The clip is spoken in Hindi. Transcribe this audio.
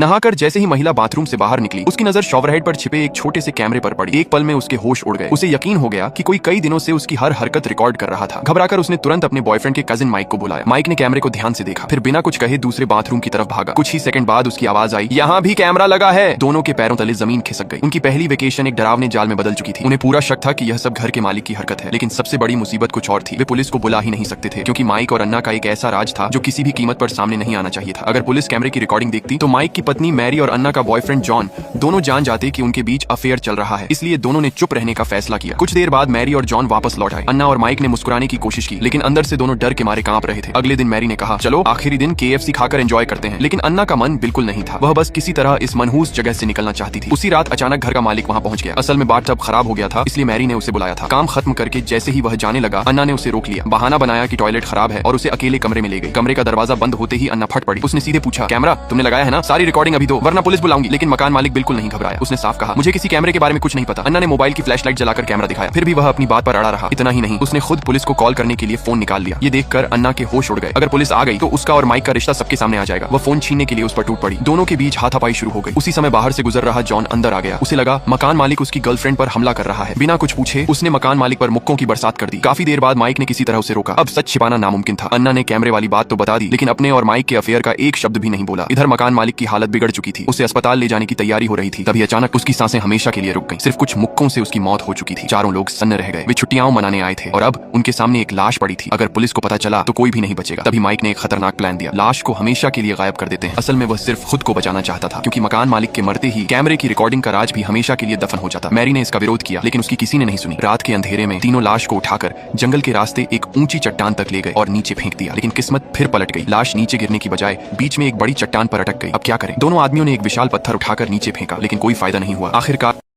नहाकर जैसे ही महिला बाथरूम से बाहर निकली, उसकी नजर शॉवरहेड पर छिपे एक छोटे से कैमरे पर पड़ी। एक पल में उसके होश उड़ गए। उसे यकीन हो गया कि कोई कई दिनों से उसकी हर हरकत रिकॉर्ड कर रहा था। घबराकर उसने तुरंत अपने बॉयफ्रेंड के कजिन माइक को बुलाया। माइक ने कैमरे को ध्यान से देखा, फिर बिना कुछ कहे दूसरे बाथरूम की तरफ भागा। कुछ ही सेकंड बाद उसकी आवाज आई, यहाँ भी कैमरा लगा है। दोनों के पैरों तले जमीन खिसक गई। उनकी पहली वेकेशन एक डरावने जाल में बदल चुकी थी। उन्हें पूरा शक था कि यह सब घर के मालिक की हरकत है, लेकिन सबसे बड़ी मुसीबत कुछ और थी। वे पुलिस को बुला ही नहीं सकते थे, क्योंकि माइक और अन्ना का एक ऐसा राज था जो किसी भी कीमत पर सामने नहीं आना चाहिए था। अगर पुलिस कैमरे की रिकॉर्डिंग देखती तो माइक की पत्नी मैरी और अन्ना का बॉयफ्रेंड जॉन दोनों जान जाते कि उनके बीच अफेयर चल रहा है। इसलिए दोनों ने चुप रहने का फैसला किया। कुछ देर बाद मैरी और जॉन वापस लौट आए। अन्ना और माइक ने मुस्कुराने की कोशिश की, लेकिन अंदर से दोनों डर के मारे कांप रहे थे। अगले दिन मैरी ने कहा, चलो आखिरी दिन KFC खाकर एंजॉय करते हैं। लेकिन अन्ना का मन बिल्कुल नहीं था। वह बस किसी तरह इस मनहूस जगह से निकलना चाहती थी। उसी रात अचानक घर का मालिक वहाँ पहुंच गया। असल में बाथटब खराब हो गया था, इसलिए मैरी ने उसे बुलाया था। काम खत्म करके जैसे ही वह जाने लगा, अन्ना ने उसे रोक लिया। बहाना बनाया कि टॉयलेट खराब है और उसे अकेले कमरे में ले गई। कमरे का दरवाजा बंद होते ही अन्ना फट पड़ी। उसने सीधे पूछा, कैमरा तुमने लगाया है ना? सारी रिकॉर्डिंग अभी दो, वरना पुलिस बुलाऊंगी। लेकिन मकान मालिक बिल्कुल नहीं घबराया। उसने साफ कहा, मुझे किसी कैमरे के बारे में कुछ नहीं पता। अन्ना ने मोबाइल की फ्लैशलाइट जलाकर कैमरा दिखाया। फिर भी वह अपनी बात पर अड़ा रहा। इतना ही नहीं, उसने खुद पुलिस को कॉल करने के लिए फोन निकाल लिया। ये देखकर अन्ना के होश उड़ गए। अगर पुलिस आ गई तो उसका और माइक का रिश्ता सबके सामने आ जाएगा। वह फोन छीनने के लिए उस पर टूट पड़ी। दोनों के बीच हाथापाई शुरू हो गई। उसी समय बाहर से गुजर रहा जॉन अंदर आ गया। उसे लगा मकान मालिक उसकी गर्लफ्रेंड पर हमला कर रहा है। बिना कुछ पूछे उसने मकान मालिक पर मुक्कों की बरसात कर दी। काफी देर बाद माइक ने किसी तरह उसे रोका। अब सच छिपाना नामुमकिन था। अन्ना ने कैमरे वाली बात तो बता दी, लेकिन अपने और माइक के अफेयर का एक शब्द भी नहीं बोला। इधर मकान मालिक की हालत बिगड़ चुकी थी। उसे अस्पताल ले जाने की तैयारी हो रही थी। तभी अचानक उसकी सांसें हमेशा के लिए रुक गईं। सिर्फ कुछ मुक्कों से उसकी मौत हो चुकी थी। चारों लोग सन्न रह गए। वे छुट्टियां मनाने आए थे और अब उनके सामने एक लाश पड़ी थी। अगर पुलिस को पता चला तो कोई भी नहीं बचेगा। तभी माइक ने एक खतरनाक प्लान दिया। लाश को हमेशा के लिए गायब कर देते हैं। असल में वह सिर्फ खुद को बचाना चाहता था, क्योंकि मकान मालिक के मरते ही कैमरे की रिकॉर्डिंग का राज भी हमेशा के लिए दफन हो जाता। मैरी ने इसका विरोध किया, लेकिन उसकी किसी ने नहीं सुनी। रात के अंधेरे में तीनों लाश को उठाकर जंगल के रास्ते एक ऊंची चट्टान तक ले गए और नीचे फेंक दिया। लेकिन किस्मत फिर पलट गई। लाश नीचे गिरने की बजाय बीच में एक बड़ी चट्टान पर अटक गई। अब क्या करें? दोनों आदमियों ने एक विशाल पत्थर उठाकर नीचे फेंका, लेकिन कोई फायदा नहीं हुआ। आखिरकार